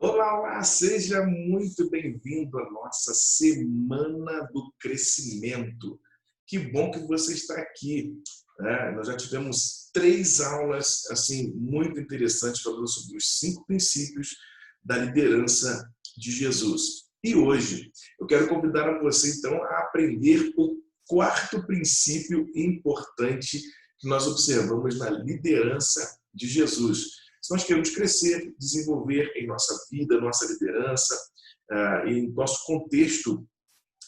Olá, olá, seja muito bem-vindo à nossa Semana do Crescimento. Que bom que você está aqui. Nós já tivemos 3 aulas assim muito interessantes falando sobre os 5 princípios da liderança de Jesus. E hoje eu quero convidar a você então a aprender o quarto princípio importante que nós observamos na liderança de Jesus. Se nós queremos crescer, desenvolver em nossa vida, nossa liderança, em nosso contexto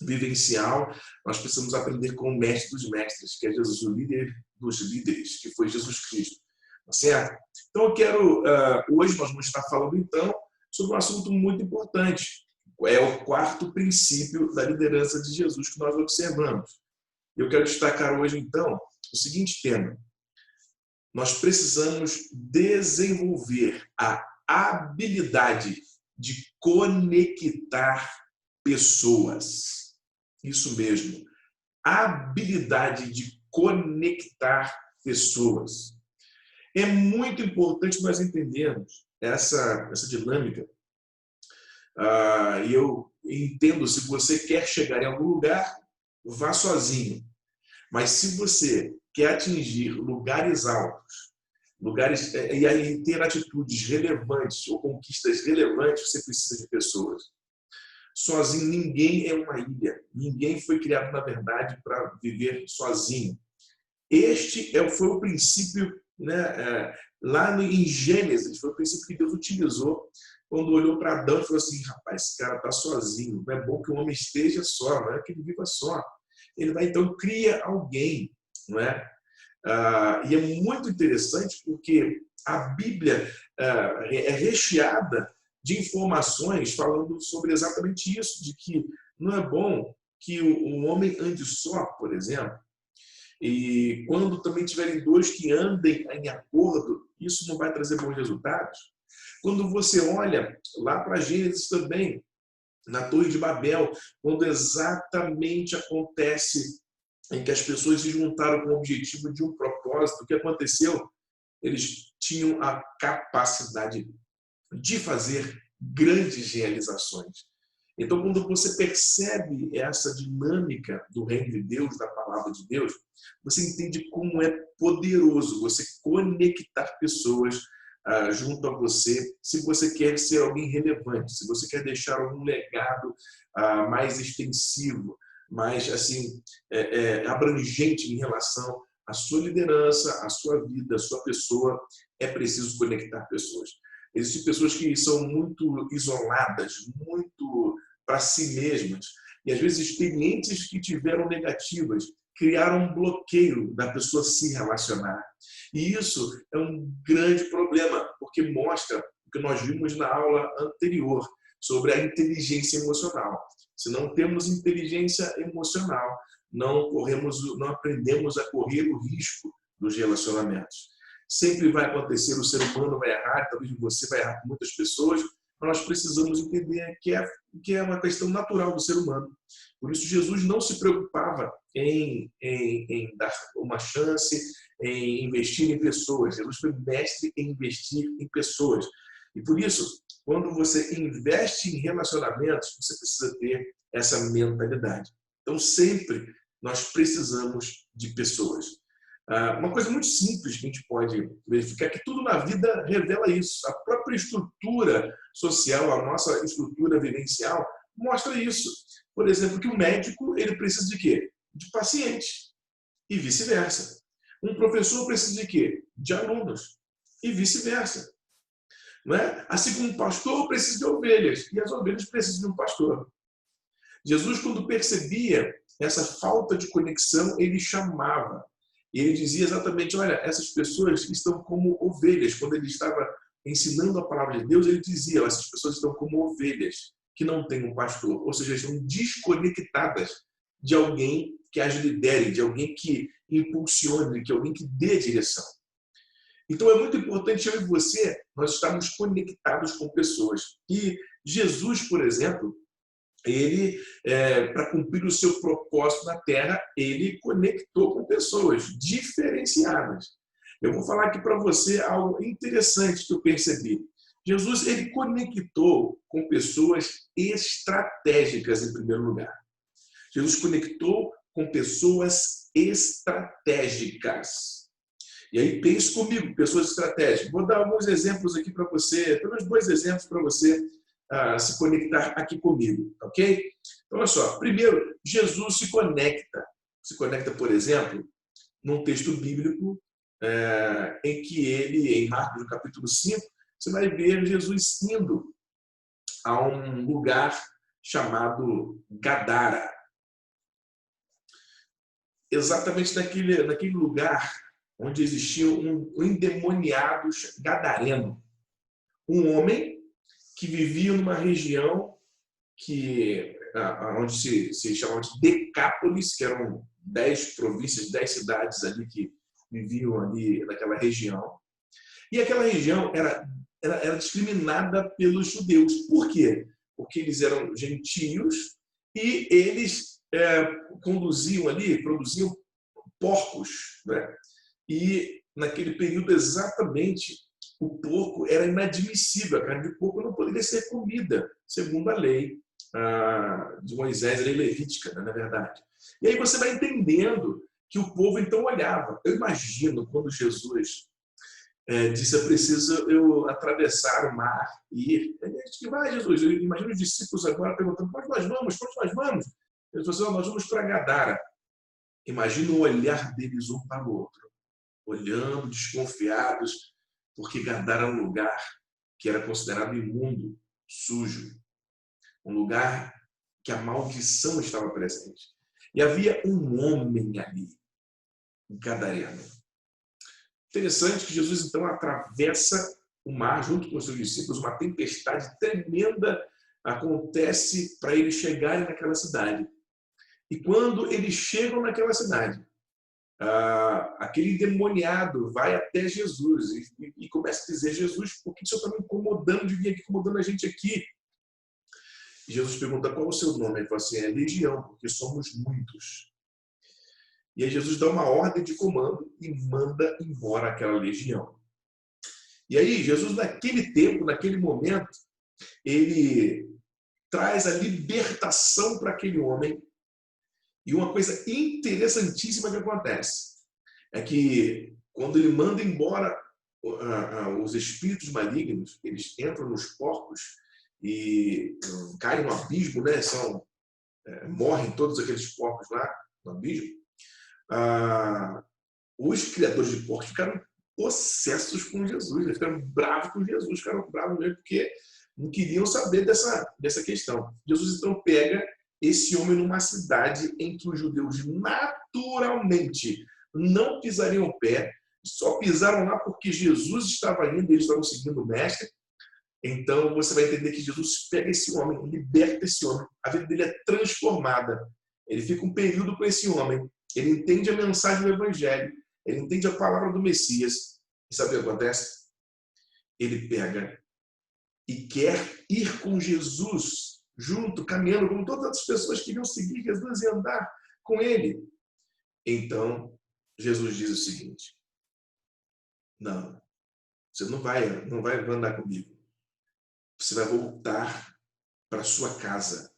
vivencial, nós precisamos aprender com o mestre dos mestres, que é Jesus, o líder dos líderes, que foi Jesus Cristo. Tá certo? Então eu quero, hoje nós vamos estar falando então sobre um assunto muito importante. É o quarto princípio da liderança de Jesus que nós observamos. Eu quero destacar hoje então o seguinte tema: nós precisamos desenvolver a habilidade de conectar pessoas. Isso mesmo, habilidade de conectar pessoas. É muito importante nós entendermos essa dinâmica. E eu entendo, se você quer chegar em algum lugar, vá sozinho. Mas se você quer atingir lugares altos, e aí ter atitudes relevantes ou conquistas relevantes, você precisa de pessoas. Sozinho ninguém é uma ilha. Ninguém foi criado, na verdade, para viver sozinho. Este foi o princípio, né, lá em Gênesis, foi o princípio que Deus utilizou quando olhou para Adão e falou assim: rapaz, esse cara está sozinho, não é bom que o homem esteja só, não é que ele viva só. Ele vai então cria alguém, não é? E é muito interessante porque a Bíblia é recheada de informações falando sobre exatamente isso, de que não é bom que um homem ande só, por exemplo, e quando também tiverem dois que andem em acordo, isso não vai trazer bons resultados. Quando você olha lá para Gênesis também, na Torre de Babel, quando exatamente acontece em que as pessoas se juntaram com o objetivo de um propósito, o que aconteceu? Eles tinham a capacidade de fazer grandes realizações. Então, quando você percebe essa dinâmica do reino de Deus, da palavra de Deus, você entende como é poderoso você conectar pessoas junto a você, se você quer ser alguém relevante, se você quer deixar algum legado mais extensivo, mais assim abrangente em relação à sua liderança, à sua vida, à sua pessoa, é preciso conectar pessoas. Existem pessoas que são muito isoladas, muito para si mesmas, e às vezes experiências que tiveram negativas criaram um bloqueio da pessoa se relacionar. E isso é um grande problema, porque mostra o que nós vimos na aula anterior sobre a inteligência emocional. Se não temos inteligência emocional, não aprendemos a correr o risco dos relacionamentos. Sempre vai acontecer, o ser humano vai errar, talvez você vai errar com muitas pessoas, mas nós precisamos entender que é uma questão natural do ser humano. Por isso, Jesus não se preocupava em dar uma chance, em investir em pessoas. Jesus foi mestre em investir em pessoas. E por isso, quando você investe em relacionamentos, você precisa ter essa mentalidade. Então, sempre nós precisamos de pessoas. Uma coisa muito simples que a gente pode verificar é que tudo na vida revela isso. A própria estrutura social, a nossa estrutura vivencial, mostra isso. Por exemplo, que o médico ele precisa de quê? De pacientes. E vice-versa. Um professor precisa de quê? De alunos. E vice-versa. Não é? Assim como um pastor precisa de ovelhas. E as ovelhas precisam de um pastor. Jesus, quando percebia essa falta de conexão, ele chamava. E ele dizia exatamente: olha, essas pessoas estão como ovelhas. Quando ele estava ensinando a palavra de Deus, ele dizia: essas pessoas estão como ovelhas que não têm um pastor. Ou seja, estão desconectadas de alguém que as lidere, de alguém que impulsione, de alguém que dê direção. Então é muito importante eu e você, nós estarmos conectados com pessoas. E Jesus, por exemplo, ele, para cumprir o seu propósito na Terra, ele conectou com pessoas diferenciadas. Eu vou falar aqui para você algo interessante que eu percebi. Jesus ele conectou com pessoas estratégicas em primeiro lugar. Jesus conectou com pessoas estratégicas. E aí pense comigo, pessoas estratégicas. Vou dar alguns exemplos aqui para você, pelo menos 2 exemplos para você se conectar aqui comigo, ok? Então, olha só. Primeiro, Jesus se conecta. Se conecta, por exemplo, num texto bíblico em que ele, em Marcos, no capítulo 5, você vai ver Jesus indo a um lugar chamado Gadara. Exatamente naquele lugar onde existia um endemoniado gadareno. Um homem que vivia numa região onde se chamava de Decápolis, que eram 10 províncias, 10 cidades ali que viviam ali naquela região. E aquela região era discriminada pelos judeus. Por quê? Porque eles eram gentios e eles produziam porcos, né? E naquele período exatamente o porco era inadmissível, a carne de porco não poderia ser comida, segundo a lei de Moisés, a lei levítica, né, na verdade. E aí você vai entendendo que o povo então olhava. Eu imagino quando Jesus disse, é preciso eu atravessar o mar e ir. Ele disse, vai, Jesus. Eu imagino os discípulos agora perguntando, onde nós vamos? Onde nós vamos? Ele falou assim, nós vamos para Gadara. Imagina o olhar deles um para o outro, olhando, desconfiados, porque Gadara era um lugar que era considerado imundo, sujo, um lugar que a maldição estava presente. E havia um homem ali, um gadareno. Interessante que Jesus então atravessa o mar junto com os seus discípulos, uma tempestade tremenda acontece para eles chegarem naquela cidade. E quando eles chegam naquela cidade, aquele endemoniado vai até Jesus e começa a dizer, Jesus, por que o Senhor está me incomodando de vir aqui, incomodando a gente aqui? E Jesus pergunta, qual é o seu nome? Ele fala assim, é Legião, porque somos muitos. E aí Jesus dá uma ordem de comando e manda embora aquela legião. E aí Jesus, naquele tempo, naquele momento, ele traz a libertação para aquele homem. E uma coisa interessantíssima que acontece é que quando ele manda embora os espíritos malignos, eles entram nos porcos e caem no abismo, né? Morrem todos aqueles porcos lá no abismo. Os criadores de porcos ficaram possessos com Jesus, eles ficaram bravos com Jesus, ficaram bravos mesmo porque não queriam saber dessa questão. Jesus então pega esse homem numa cidade em que os judeus naturalmente não pisariam o pé, só pisaram lá porque Jesus estava indo, eles estavam seguindo o mestre. Então você vai entender que Jesus pega esse homem, liberta esse homem, a vida dele é transformada. Ele fica um período com esse homem, ele entende a mensagem do Evangelho, ele entende a palavra do Messias. E sabe o que acontece? Ele pega e quer ir com Jesus junto, caminhando, como todas as pessoas que iriam seguir Jesus e andar com ele. Então, Jesus diz o seguinte, não, você não vai andar comigo. Você vai voltar para a sua casa,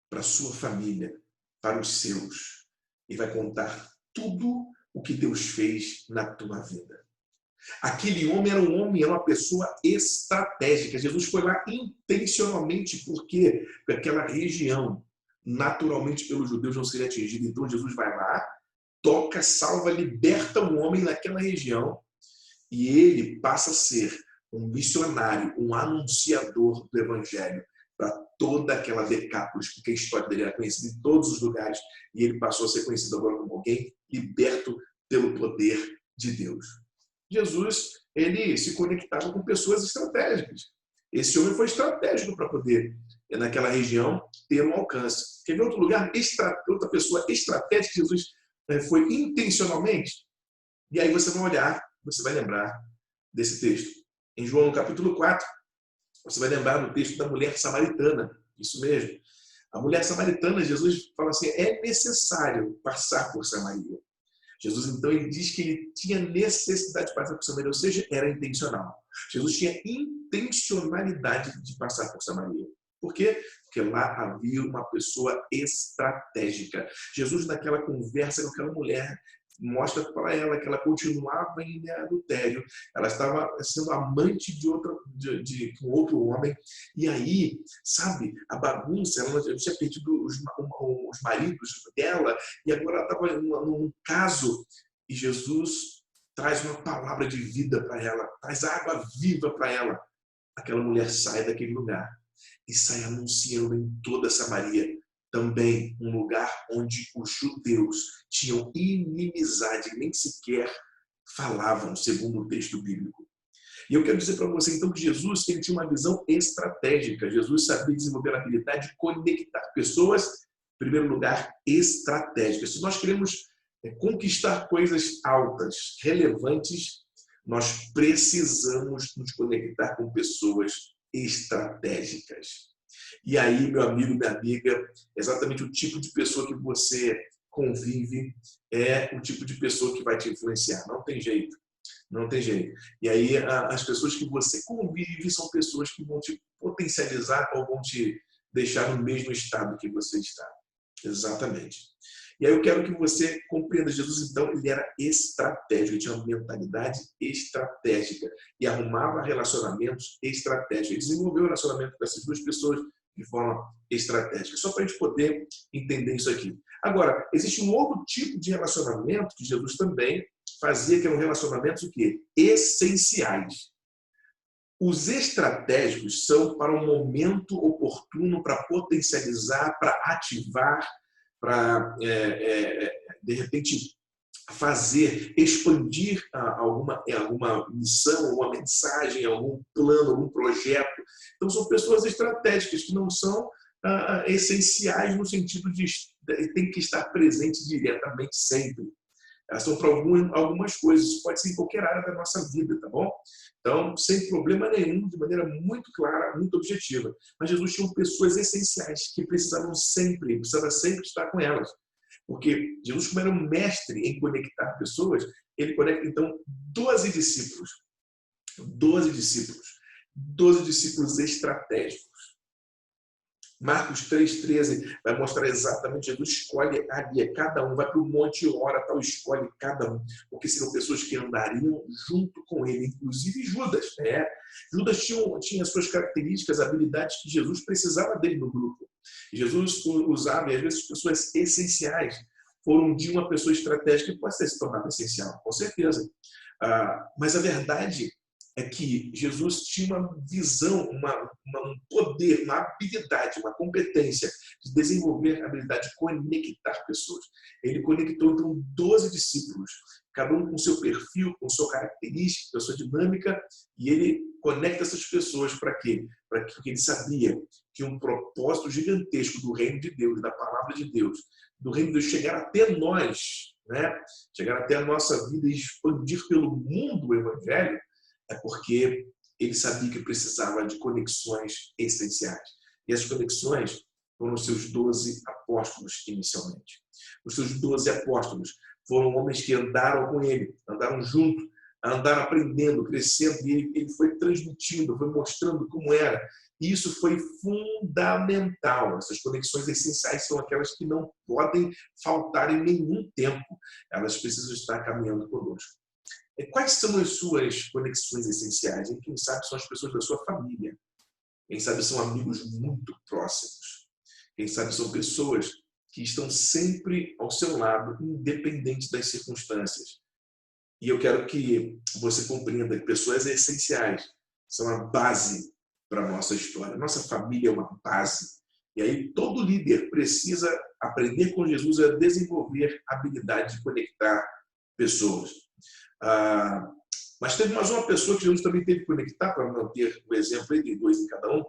para a sua família, para os seus, e vai contar tudo o que Deus fez na tua vida. Aquele homem era uma pessoa estratégica. Jesus foi lá intencionalmente, porque aquela região, naturalmente pelos judeus, não seria atingida. Então Jesus vai lá, toca, salva, liberta um homem naquela região e ele passa a ser um missionário, um anunciador do Evangelho para toda aquela Decápolis, porque a história dele era conhecida em todos os lugares e ele passou a ser conhecido agora como alguém liberto pelo poder de Deus. Jesus, ele se conectava com pessoas estratégicas. Esse homem foi estratégico para poder, naquela região, ter um alcance. Quer ver outro lugar? Outra pessoa estratégica que Jesus foi intencionalmente? E aí você vai olhar, você vai lembrar desse texto. Em João, no capítulo 4, você vai lembrar do texto da mulher samaritana. Isso mesmo. A mulher samaritana, Jesus fala assim, é necessário passar por Samaria. Jesus, então, ele diz que ele tinha necessidade de passar por Samaria, ou seja, era intencional. Jesus tinha intencionalidade de passar por Samaria. Por quê? Porque lá havia uma pessoa estratégica. Jesus, naquela conversa com aquela mulher, mostra para ela que ela continuava em adultério, ela estava sendo amante de um outro homem, e aí, sabe, a bagunça, ela tinha perdido os maridos dela, e agora ela estava num caso, e Jesus traz uma palavra de vida para ela, traz água viva para ela. Aquela mulher sai daquele lugar e sai anunciando em toda Samaria, também um lugar onde os judeus tinham inimizade, nem sequer falavam, segundo o texto bíblico. E eu quero dizer para você, então, que Jesus tinha uma visão estratégica. Jesus sabia desenvolver a habilidade de conectar pessoas, em primeiro lugar, estratégicas. Se nós queremos conquistar coisas altas, relevantes, nós precisamos nos conectar com pessoas estratégicas. E aí, meu amigo, minha amiga, exatamente o tipo de pessoa que você convive é o tipo de pessoa que vai te influenciar. Não tem jeito. Não tem jeito. E aí, as pessoas que você convive são pessoas que vão te potencializar ou vão te deixar no mesmo estado que você está. Exatamente. E aí eu quero que você compreenda, Jesus, então, ele era estratégico, ele tinha uma mentalidade estratégica e arrumava relacionamentos estratégicos. Ele desenvolveu o relacionamento com essas duas pessoas de forma estratégica. Só para a gente poder entender isso aqui. Agora, existe um outro tipo de relacionamento que Jesus também fazia, que eram relacionamentos o quê? Essenciais. Os estratégicos são para um momento oportuno, para potencializar, para ativar, para, de repente, fazer, expandir alguma missão, alguma mensagem, algum plano, algum projeto. Então, são pessoas estratégicas que não são essenciais no sentido de tem que estar presente diretamente sempre. Elas são para algumas coisas, isso pode ser em qualquer área da nossa vida, tá bom? Então, sem problema nenhum, de maneira muito clara, muito objetiva. Mas Jesus tinha pessoas essenciais que precisava sempre estar com elas. Porque Jesus, como era um mestre em conectar pessoas, ele conecta, então, 12 discípulos. 12 discípulos. 12 discípulos estratégicos. Marcos 3,13 vai mostrar exatamente, Jesus escolhe ali, cada um, vai para o monte e ora, tal, escolhe cada um, porque serão pessoas que andariam junto com ele, inclusive Judas. Judas tinha as suas características, habilidades que Jesus precisava dele no grupo. Jesus usava, e às vezes, pessoas essenciais foram de uma pessoa estratégica que pode ter se tornado essencial, com certeza. Mas a verdade é que Jesus tinha uma visão, um poder, uma habilidade, uma competência de desenvolver a habilidade de conectar pessoas. Ele conectou, então, 12 discípulos, cada um com seu perfil, com sua característica, com sua dinâmica, e ele conecta essas pessoas para quê? Porque ele sabia que um propósito gigantesco do reino de Deus, da palavra de Deus, do reino de Deus chegar até nós, chegar até a nossa vida e expandir pelo mundo o evangelho, é porque ele sabia que precisava de conexões essenciais. E essas conexões foram os seus 12 apóstolos inicialmente. Os seus 12 apóstolos foram homens que andaram com ele, andaram junto, andaram aprendendo, crescendo, e ele foi transmitindo, foi mostrando como era. E isso foi fundamental. Essas conexões essenciais são aquelas que não podem faltar em nenhum tempo. Elas precisam estar caminhando conosco. Quais são as suas conexões essenciais? E quem sabe são as pessoas da sua família. Quem sabe são amigos muito próximos. Quem sabe são pessoas que estão sempre ao seu lado, independente das circunstâncias. E eu quero que você compreenda que pessoas essenciais são a base para a nossa história. Nossa família é uma base. E aí todo líder precisa aprender com Jesus a desenvolver a habilidade de conectar pessoas. Mas teve mais uma pessoa que Jesus também teve que conectar, para manter o exemplo aí de 2 em cada um,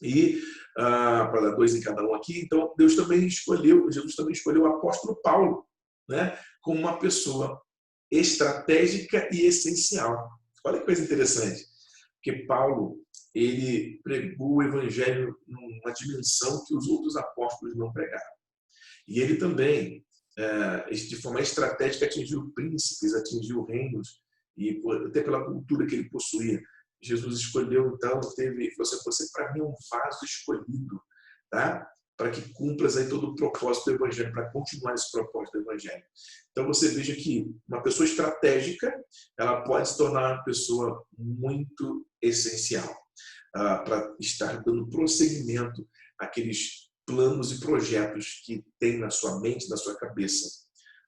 e para dar 2 em cada um aqui. Então, Jesus também escolheu o apóstolo Paulo, como uma pessoa estratégica e essencial. Olha que coisa interessante, porque Paulo, ele pregou o evangelho numa dimensão que os outros apóstolos não pregaram. E ele também, de forma estratégica, atingiu príncipes, atingiu reinos, e até pela cultura que ele possuía. Jesus escolheu, então, você para mim é um vaso escolhido, tá? Para que cumpras aí todo o propósito do Evangelho, para continuar esse propósito do Evangelho. Então você veja que uma pessoa estratégica, ela pode se tornar uma pessoa muito essencial para estar dando prosseguimento àqueles planos e projetos que tem na sua mente, na sua cabeça,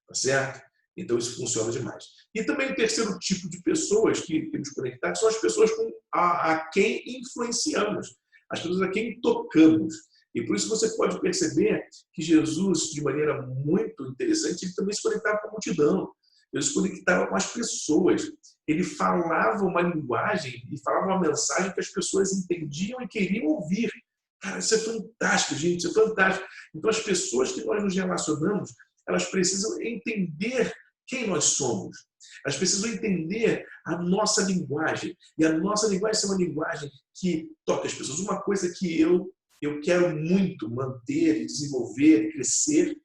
tá certo? Então isso funciona demais. E também o terceiro tipo de pessoas que nos conectar são as pessoas a quem influenciamos, as pessoas a quem tocamos. E por isso você pode perceber que Jesus, de maneira muito interessante, ele também se conectava com a multidão. Ele se conectava com as pessoas. Ele falava uma linguagem e falava uma mensagem que as pessoas entendiam e queriam ouvir. Cara, isso é fantástico, gente, isso é fantástico. Então as pessoas que nós nos relacionamos, elas precisam entender quem nós somos. Elas precisam entender a nossa linguagem. E a nossa linguagem é uma linguagem que toca as pessoas. Uma coisa que eu quero muito manter, desenvolver, crescer,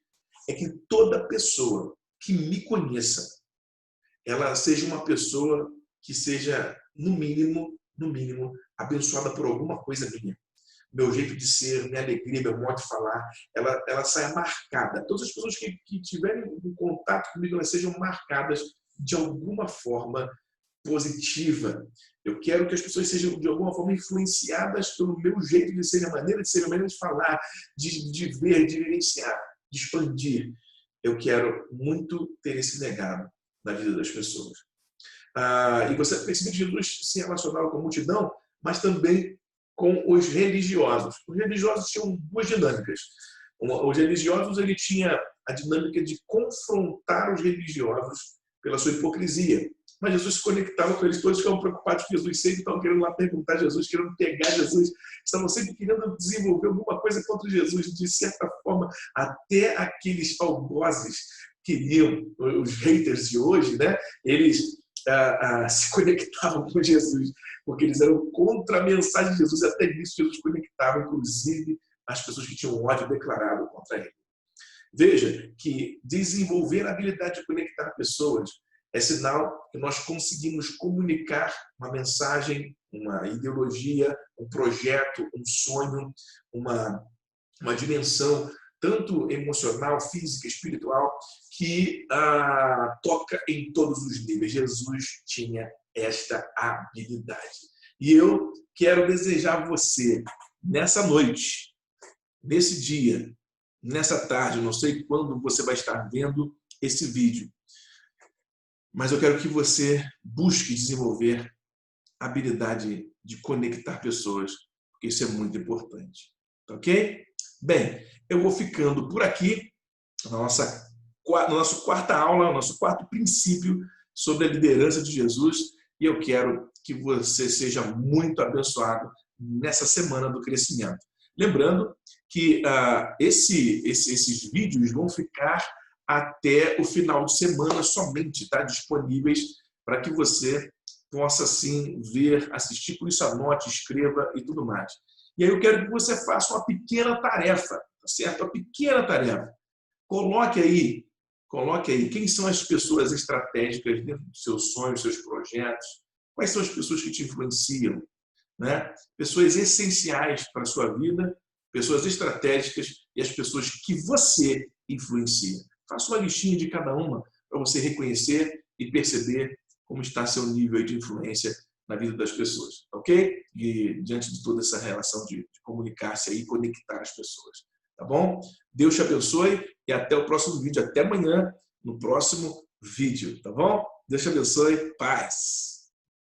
é que toda pessoa que me conheça, ela seja uma pessoa que seja, no mínimo, abençoada por alguma coisa minha. Meu jeito de ser, minha alegria, meu modo de falar, ela saia marcada. Todas as pessoas que tiverem um contato comigo, elas sejam marcadas de alguma forma positiva. Eu quero que as pessoas sejam, de alguma forma, influenciadas pelo meu jeito de ser, a maneira de ser, a maneira de falar, de ver, de vivenciar, de expandir. Eu quero muito ter esse legado na vida das pessoas. E você percebe que Jesus se relacionava com a multidão, mas também com os religiosos. Os religiosos tinham duas dinâmicas. Os religiosos, ele tinha a dinâmica de confrontar os religiosos pela sua hipocrisia. Mas Jesus se conectava com eles, todos ficavam preocupados com Jesus, sempre estavam querendo lá perguntar a Jesus, querendo pegar Jesus, estavam sempre querendo desenvolver alguma coisa contra Jesus. De certa forma, até aqueles algozes queriam, os haters de hoje, né? Eles se conectavam com Jesus, porque eles eram contra a mensagem de Jesus. Até nisso Jesus conectava, inclusive, as pessoas que tinham ódio declarado contra ele. Veja que desenvolver a habilidade de conectar pessoas é sinal que nós conseguimos comunicar uma mensagem, uma ideologia, um projeto, um sonho, uma dimensão tanto emocional, física, espiritual, que toca em todos os níveis. Jesus tinha esta habilidade. E eu quero desejar a você, nessa noite, nesse dia, nessa tarde, não sei quando você vai estar vendo esse vídeo, mas eu quero que você busque desenvolver a habilidade de conectar pessoas, porque isso é muito importante. Ok? Bem, eu vou ficando por aqui na nossa quarta aula, nosso quarto princípio sobre a liderança de Jesus, e eu quero que você seja muito abençoado nessa semana do crescimento. Lembrando que esses vídeos vão ficar até o final de semana somente, tá? Disponíveis para que você possa, assim, ver, assistir. Por isso, anote, escreva e tudo mais. E aí eu quero que você faça uma pequena tarefa, tá certo? Uma pequena tarefa. Coloque aí quem são as pessoas estratégicas dentro dos seus sonhos, seus projetos. Quais são as pessoas que te influenciam, né? Pessoas essenciais para a sua vida, pessoas estratégicas e as pessoas que você influencia. Faça uma listinha de cada uma para você reconhecer e perceber como está seu nível de influência na vida das pessoas, ok? E diante de toda essa relação de comunicar-se e conectar as pessoas, tá bom? Deus te abençoe e até o próximo vídeo. Até amanhã, no próximo vídeo, tá bom? Deus te abençoe. Paz!